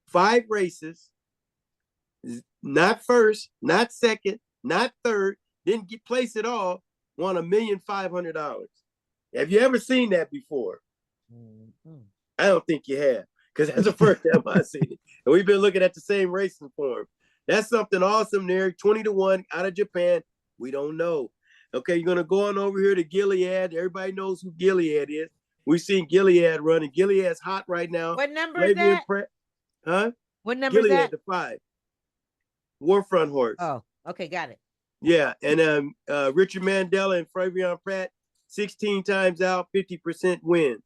5 races, not first, not second, not third, didn't get place at all, won $1,500,000. Have you ever seen that before? Mm-hmm. I don't think you have, because that's the first time I've seen it. And we've been looking at the same racing form. That's something awesome there. 20 to 1 out of Japan. We don't know. Okay, you're going to go on over here to Gilead. Everybody knows who Gilead is. We've seen Gilead running. Gilead's hot right now. What number is that? Huh? What number is that? Gilead, the 5. Warfront horse. Oh, okay, got it. Yeah, and Richard Mandela and Flavion Pratt, 16 times out, 50% wins.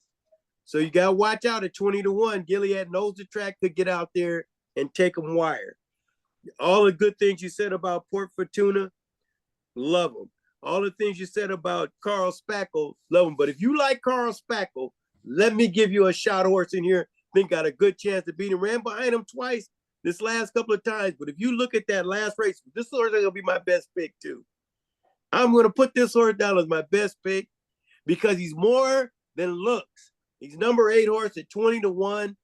So you got to watch out at 20 to 1. Gilead knows the track, could get out there and take them wire. All the good things you said about Port Fortuna, love them. All the things you said about Carl Spackle, love them. But if you like Carl Spackle, let me give you a shot horse in here. Think got a good chance to beat him. Ran behind him twice this last couple of times. But if you look at that last race, this horse is going to be my best pick too. I'm going to put this horse down as my best pick because he's more than looks. He's number 8 horse at 20 to 1.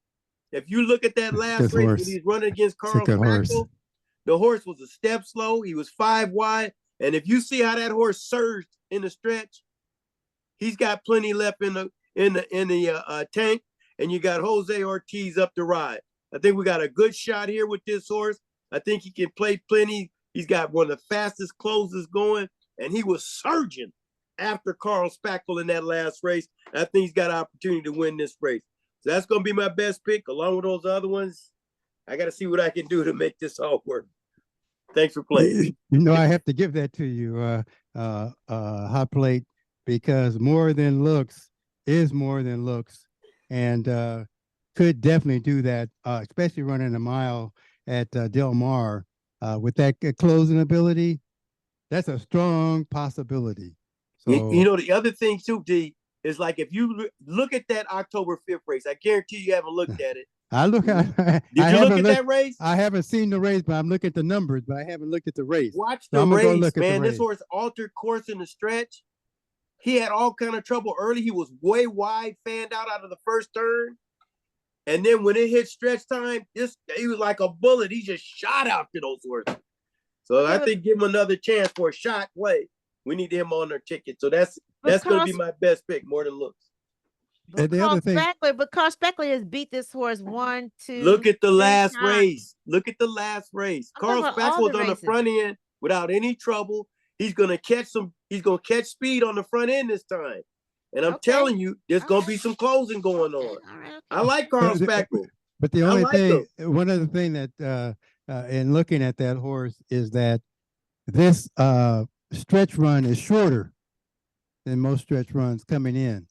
If you look at that last race when he's running against Carl Spackle, the horse was a step slow. He was 5 wide. And if you see how that horse surged in the stretch, he's got plenty left in the tank. And you got Jose Ortiz up to ride. I think we got a good shot here with this horse. I think he can play plenty. He's got one of the fastest closes going, and he was surging after Carl Spackle in that last race. I think he's got an opportunity to win this race. So that's going to be my best pick, along with those other ones. I got to see what I can do to make this all work. Thanks for playing. You know, I have to give that to you, Hot Plate, because More Than Looks is More Than Looks, and could definitely do that, especially running a mile at Del Mar with that closing ability. That's a strong possibility. So You know, the other thing too, D, is like if you look at that October 5th race, I guarantee you haven't looked at it. I look. Did you look at that race? I haven't seen the race, but I'm looking at the numbers, but I haven't looked at the race. Watch So the I'm gonna go race, look at the man. This race. horse altered course in the stretch. He had all kind of trouble early. He was way wide, fanned out of the first turn. And then when it hit stretch time, he was like a bullet. He just shot after those horses. So I think give him another chance for a shot play. We need him on our ticket. So that's going to be my best pick, More Than Looks. And the other thing, But Carl Spackler has beat this horse 1, 2. Look at the 3 last times. race. Look at the last race. I'm Carl talking about all Spackle was the on the races. front end without any trouble. He's gonna catch catch speed on the front end this time. And I'm Okay. telling you, there's gonna be some closing going on. All right, I like Carl But- Spackle. but the I only like thing, one other thing that in looking at that horse is that this stretch run is shorter than most stretch runs coming in.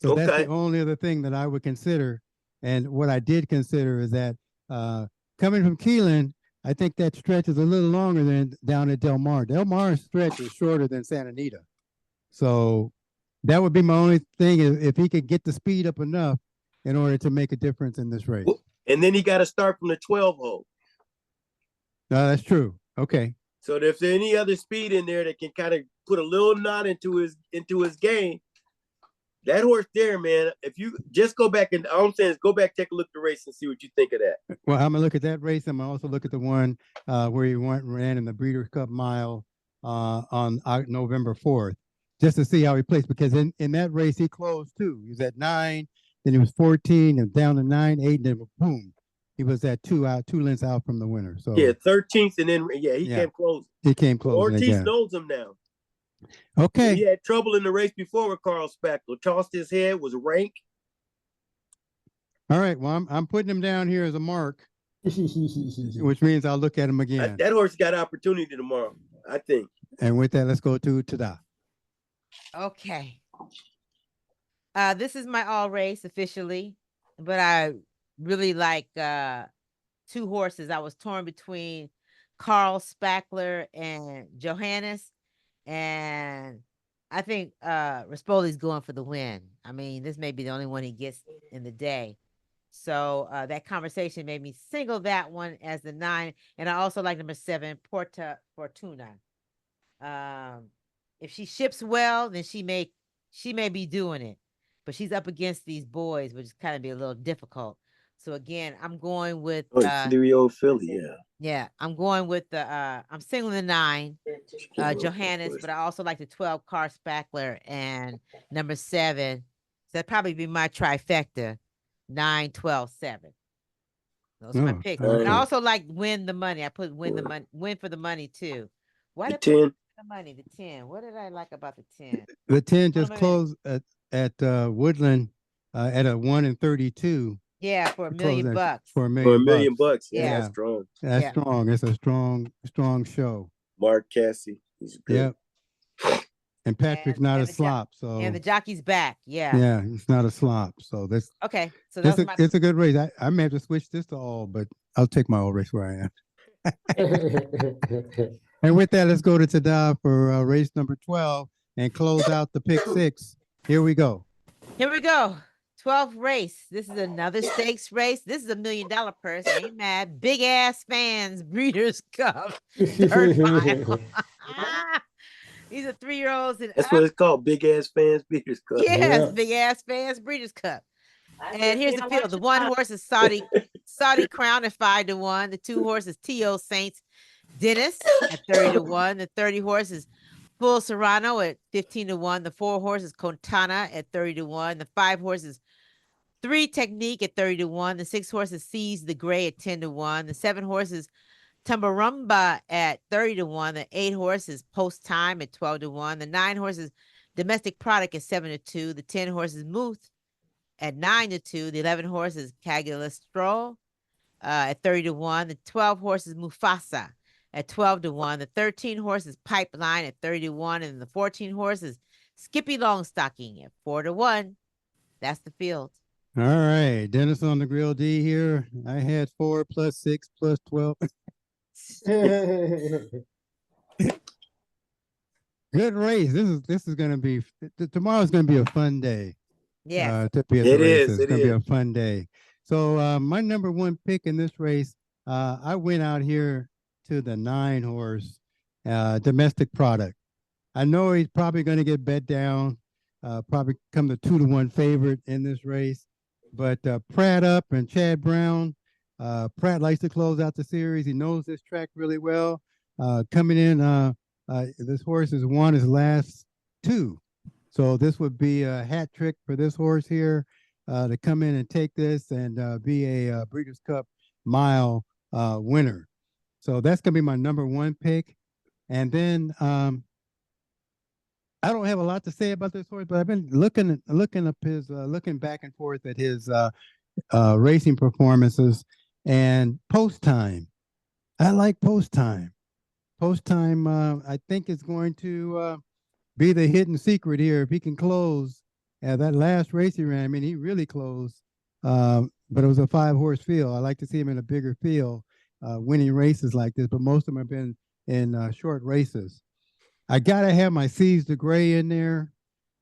So that's Okay. the only other thing that I would consider. And what I did consider is that coming from Keelan, I think that stretch is a little longer than down at Del Mar. Del Mar's stretch is shorter than Santa Anita. So that would be my only thing, if he could get the speed up enough in order to make a difference in this race. And then he got to start from the 12 hole. No, that's true. Okay. So if there's any other speed in there that can kind of put a little knot into his game, that horse there, man, if you just go back and all I'm saying is go back, take a look at the race and see what you think of that. Well, I'm gonna look at that race. I'm gonna also look at the one where he ran in the Breeders' Cup Mile on November 4th, just to see how he plays. Because in that race he closed too. He was at 9, then he was 14, and down to 9, 8, and then boom, he was at 2 lengths out from the winner. So Yeah, 13th, and then he came close. He came close. Ortiz again. knows him now. Okay. He had trouble in the race before with Carl Spackle. Tossed his head, was rank. All right. Well, I'm putting him down here as a mark, which means I'll look at him again. That horse got opportunity tomorrow, I think. And with that, let's go to Tada. Okay. This is my all race officially, but I really like 2 horses. I was torn between Carl Spackler and Johannes, and I think Rispoli's going for the win. I mean, this may be the only one he gets in the day. So that conversation made me single that one as the 9, and I also like number 7, Porta Fortuna. If she ships well, then she may be doing it, but she's up against these boys, which is kind of be a little difficult. So again, I'm going with 3-year-old filly, yeah, I'm going with the I'm singling the 9, Johannes, but I also like the 12, Carl Spackler, and number 7. So that'd probably be my trifecta, 9, 12, 7. Those are my picks. And I also like win the money. I put win for the money too. Why The did I put 10. the money? The 10. What did I like about the 10? The 10 just minute. closed at Woodland at a 1 and 32. Yeah, for $1 Closed million at- bucks. For $1 For million. $1 million bucks. bucks. Yeah, Yeah. that's strong. That's Yeah. strong. It's a strong show. Mark Cassie. He's good. Yep. And Patrick's And- not and a the slop, so And the jockey's back. Yeah. yeah, it's not a slop. So that's Okay. So that's my it's a good race. I may have to switch this to all, but I'll take my all race where I am. And with that, let's go to Tada for race number 12 and close out the pick 6. Here we go. Here we go. 12th race. This is another stakes race. This is $1 million purse. Ain't mad. Big ass fans, Breeders' Cup. Third mile. These are 3-year-olds and That's up. what it's called. Big ass fans, Beaters Cup. Yes, Yeah. big ass fans, Breeders' Cup. And here's the field. The 1 horse is Saudi Crown at 5-1. The 2 horses T.O. Saints Dennis at 30-1. The 30 horse is Full Serrano at 15-1. The 4 horses Contana at 30-1. The 5 horses 3 Technique at 30-1. The 6 horses Seize the Gray at 10-1. The 7 horses Tumbarumba at 30-1. The 8 horses Post Time at 12-1. The 9 horses Domestic Product is 7-2. The 10 horse is Muth at 9-2. The 11 horse is Cagliostro at 30-1. The 12 horse is Mufasa at 12-1. The 13 horse is Pipeline at 30-1. And the 14 horse is Skippy Longstocking at 4-1. That's the field. All right, Dennis on the Grill D here. I had 4 plus 6 plus 12. Good race. This is gonna be tomorrow's gonna be a fun day. Yeah. To be at the It is, races. it It's gonna be is. a fun day. So my number one pick in this race, I went out here to the 9 horse Domestic Product. I know he's probably going to get bet down, probably come the 2-1 favorite in this race. But Pratt up and Chad Brown, Pratt likes to close out the series. He knows this track really well. Coming in, this horse has won his last 2. So this would be a hat trick for this horse here to come in and take this and be a Breeders' Cup Mile winner. So that's going to be my number one pick. And then I don't have a lot to say about this horse, but I've been looking up his looking back and forth at his racing performances and Post Time. I like Post Time. Post Time, I think is going to be the hidden secret here. If he can close that last race he ran, I mean, he really closed, but it was a 5-horse field. I like to see him in a bigger field, winning races like this, but most of them have been in short races. I gotta have my Seize the Gray in there.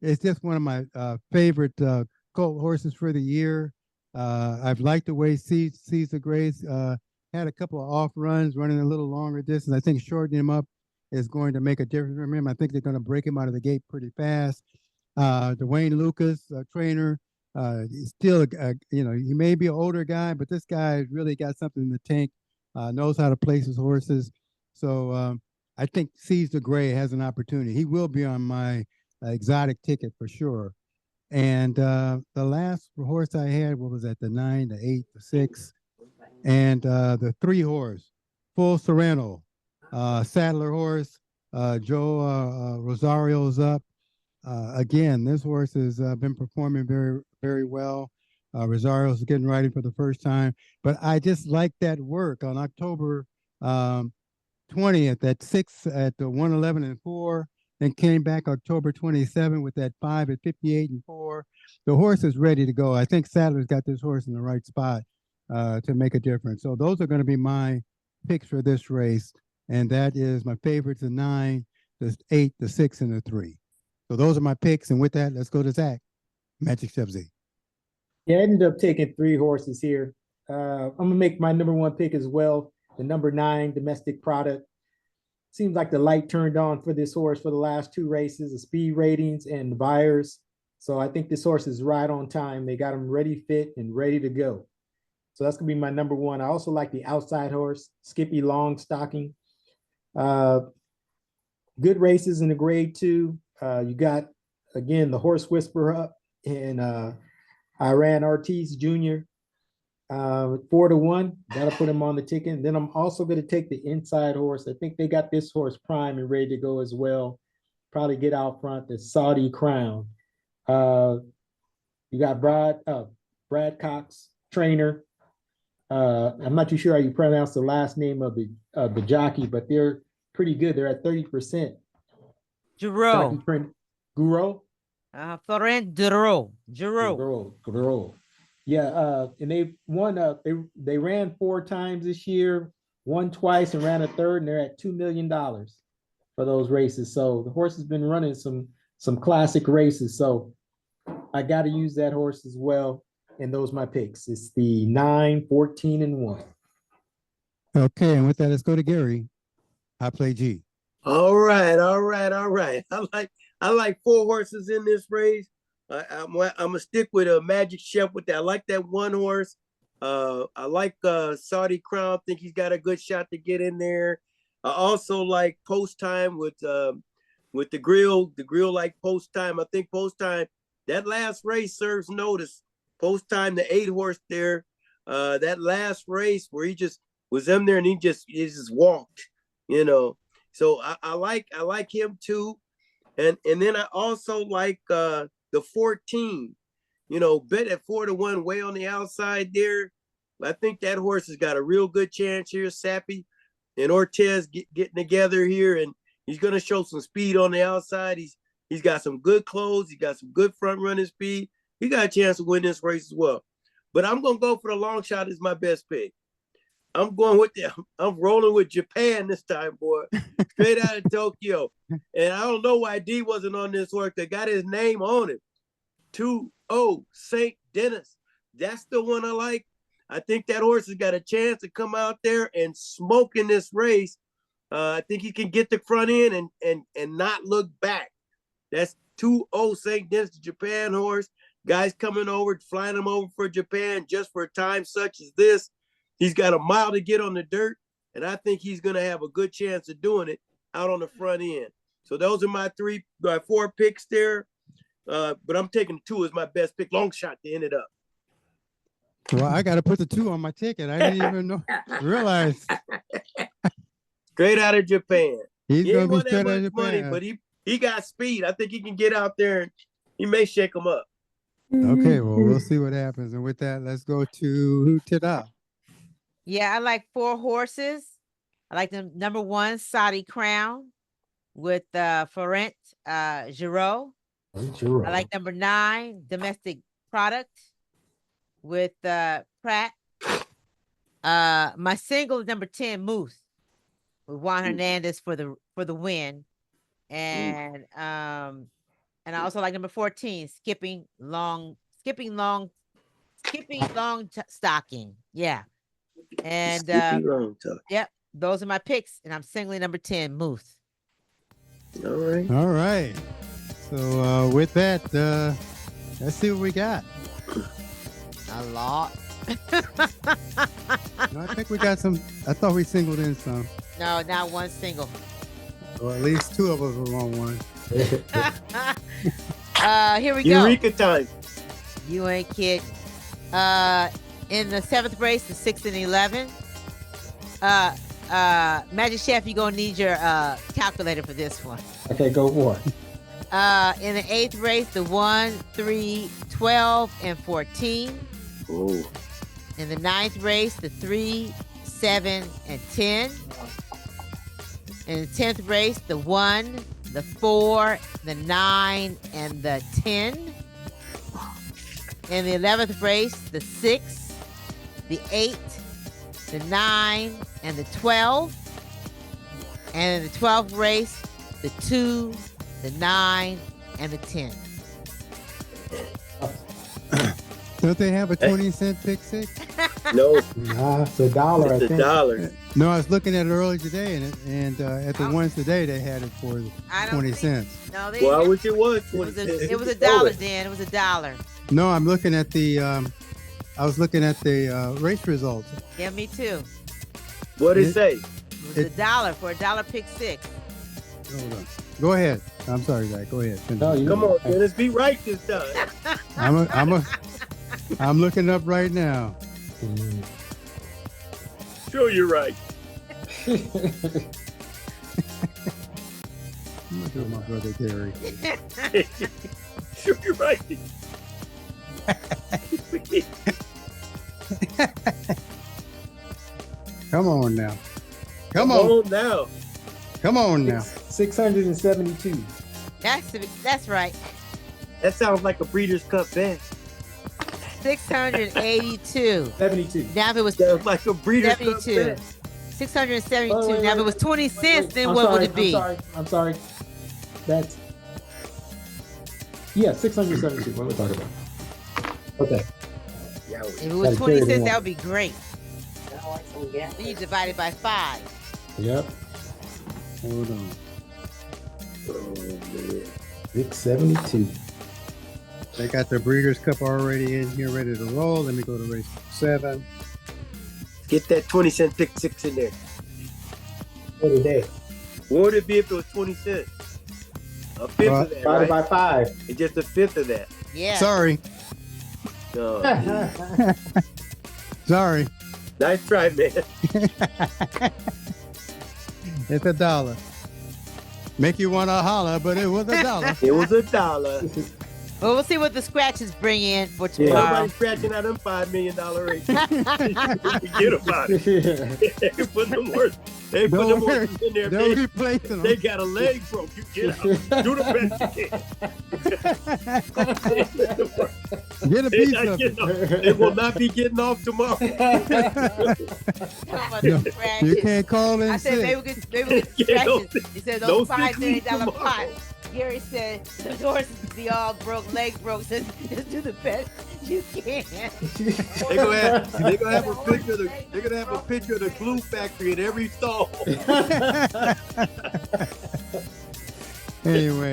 It's just one of my favorite colt horses for the year. I've liked the way Seize the Gray's had a couple of off runs, running a little longer distance. I think shortening him up is going to make a difference for him. I think they're going to break him out of the gate pretty fast. Dwayne Lucas, trainer, he's still, he may be an older guy, but this guy really got something in the tank, knows how to place his horses. So I think Seize the Gray has an opportunity. He will be on my exotic ticket for sure. And the last horse I had, what was that? The 9, the 8, the 6, and the 3 horse, Full Serrano, Saddler horse. Joe Rosario's up. Again, this horse has been performing very, very well. Rosario's getting ready for the first time, but I just like that work on October 20th at 6 at the 111 and 4, then came back October 27 with that 5 at 58 and 4. The horse is ready to go. I think Sadler's got this horse in the right spot to make a difference. So those are going to be my picks for this race, and that is my favorites: the 9, the 8, the 6, and the 3. So those are my picks, and with that, let's go to Zach. Magic Chef Z. Yeah, I ended up taking 3 horses here. I'm gonna make my number one pick as well. The number 9 Domestic Product. Seems like the light turned on for this horse for the last 2 races, the speed ratings and the buyers. So I think this horse is right on time. They got him ready, fit, and ready to go. So that's gonna be my number 1. I also like the outside horse, Skippy Longstocking. Good races in the grade 2. You got, again, the Horse Whisperer up and Iran Ortiz Jr. 4-1. That'll put him on the ticket. And then I'm also going to take the inside horse. I think they got this horse prime and ready to go as well. Probably get out front, the Saudi Crown. You got Brad Cox, trainer. I'm not too sure how you pronounce the last name of the jockey, but they're pretty good. They're at 30%. Giroux. Guro? Florent Giroux. Guro. Yeah, and they won. They ran 4 times this year, won twice and ran a third, and they're at $2 million for those races. So the horse has been running some classic races. So I got to use that horse as well. And those are my picks. It's the 9, 14, and 1. Okay, and with that, let's go to Gary. I play G. All right. I like 4 horses in this race. I'm gonna stick with a Magic Chef with that. I like that 1 horse. I like Saudi Crown. I think he's got a good shot to get in there. I also like Post Time with the grill. The grill like Post Time. I think Post Time, that last race serves notice. Post Time, the 8 horse there. That last race where he just was in there and he just walked, So I like him too. And then I also like the 14. You know, bet at 4-1 way on the outside there. I think that horse has got a real good chance here. Sappy and Ortez getting together here, and he's going to show some speed on the outside. He's got some good clothes. He got some good front running speed. He got a chance to win this race as well. But I'm going to go for the long shot as my best pick. I'm going with them. I'm rolling with Japan this time, boy. Straight out of Tokyo. And I don't know why D wasn't on this horse. They got his name on it. 2-0 St. Dennis. That's the one I like. I think that horse has got a chance to come out there and smoke in this race. I think he can get the front end and not look back. That's 2-0 St. Dennis, the Japan horse. Guys coming over, flying him over for Japan just for a time such as this. He's got a mile to get on the dirt, and I think he's going to have a good chance of doing it out on the front end. So those are my four picks there. But I'm taking 2 as my best pick. Long shot to end it up. Well, I got to put the 2 on my ticket. I didn't even realize. Straight out of Japan. He's He going ain't to be won that straight out much of money, Japan. but he got speed. I think he can get out there and he may shake them up. Okay, well, we'll see what happens. And with that, let's go to Tada. Yeah, I like 4 horses. I like the number 1 Saudi Crown with Florent Giraud. I like number 9 Domestic Product with Pratt. My single is number 10 Moose with Juan Hernandez for the win, and I also like number 14 Skipping Long Stocking. Yeah, and yep, those are my picks, and I'm singling number 10 Moose. All right. All right. So with that, let's see what we got. A lot. No, I think we got some. I thought we singled in some. No, not one single. Or at least 2 of us were on one. Here we go. Eureka time. You ain't kidding. In the 7th race, the 6 and 11. Magic Chef, you're gonna need your calculator for this one. Okay, go for it. In the 8th race, the 1, 3, 12, and 14. Oh. In the 9th race, the 3, 7, and 10. In the 10th race, the 1, the 4, the 9, and the 10. In the 11th race, the 6, the 8, the 9, and the 12. And in the 12th race, the 2, the 9, and the 10. Don't they have a 20-cent pick six? No, Nah, it's $1, I it's think. $1. No, I was looking at it earlier today, and at the ones today they had it for I don't 20 think- cents. No, they Well, I didn't. wish it was It was 20 cents. a $1, Dan. It was $1. No, I'm looking at the. I was looking at the race results. Yeah, me too. What did it say? It was $1 for $1 pick six. Hold on. Go ahead. I'm sorry, Zach. Go ahead. Finish. No, you- Come on, Dennis, be right this time. I'm looking up right now. Mm. Sure, you're right. I'm gonna do my brother Gary. Sure, you're right. Come on now. Come on. Now. Come on now. 672. That's right. That sounds like a Breeders' Cup bet. 682. 72. Now if it was Sounds like a Breeders' Cup 72. bet. 672. Wait, Now if it was 20 wait, cents, then I'm what would sorry, it be? I'm sorry. That's 672. What we're talking about. Okay. Yeah, If it was Gotta 20 carry cents, the that one. would be great. Then you divide it by 5. Yep. Hold on. oh, man. 672. They got the Breeders' Cup already in here, ready to roll. Let me go to race 7. Get that 20-cent pick six in there. For today. What would it be if it was 20 cents? A fifth of that, Divided right? by 5. It's just a fifth of that. Yeah. Sorry. Oh, Sorry. nice try, man. It's $1. Make you want to holler, but it was $1. It was $1. Well, we'll see what the scratches bring in for Yeah. tomorrow. Nobody's scratching out them $5 million races. Forget about it. They put them horses. They put them horses in there. Don't They, replace them. they got a leg broke. You get out. Do the best you can. Get a They piece not of getting it. off. They will not be getting off tomorrow. How about No, the You scratches? can't call in I said sick. maybe we could Yeah, scratches. He said no those sick $5 million leave tomorrow. pot. Gary said the horses be all broke, legs broke. Said just do the best you can. They gonna have a picture of the glue factory at every stall. Anyway,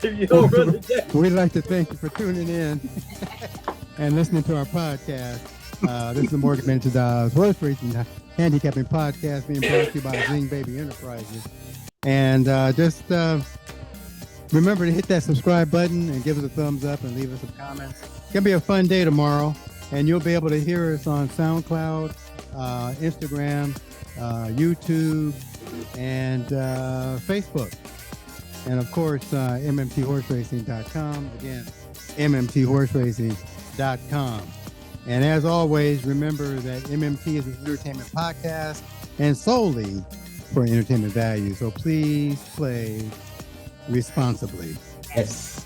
If you don't run the day. we'd like to thank you for tuning in and listening to our podcast. This is the Morgan Benson Horse Racing Handicapping Podcast being brought to you by Zing Baby Enterprises. And just remember to hit that subscribe button and give us a thumbs up and leave us some comments. It's going to be a fun day tomorrow, and you'll be able to hear us on SoundCloud, Instagram, YouTube, and Facebook. And of course, mmthorseracing.com. Again, mmthorseracing.com. And as always, remember that MMT is an entertainment podcast and solely for entertainment value. So please play responsibly. Yes.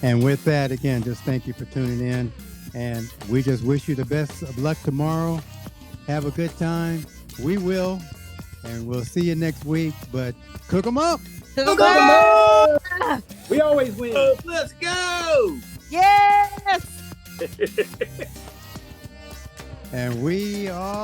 And with that, again, just thank you for tuning in. And we just wish you the best of luck tomorrow. Have a good time. We will. And we'll see you next week. But cook 'em up. We always win. Let's go. Yes. And we are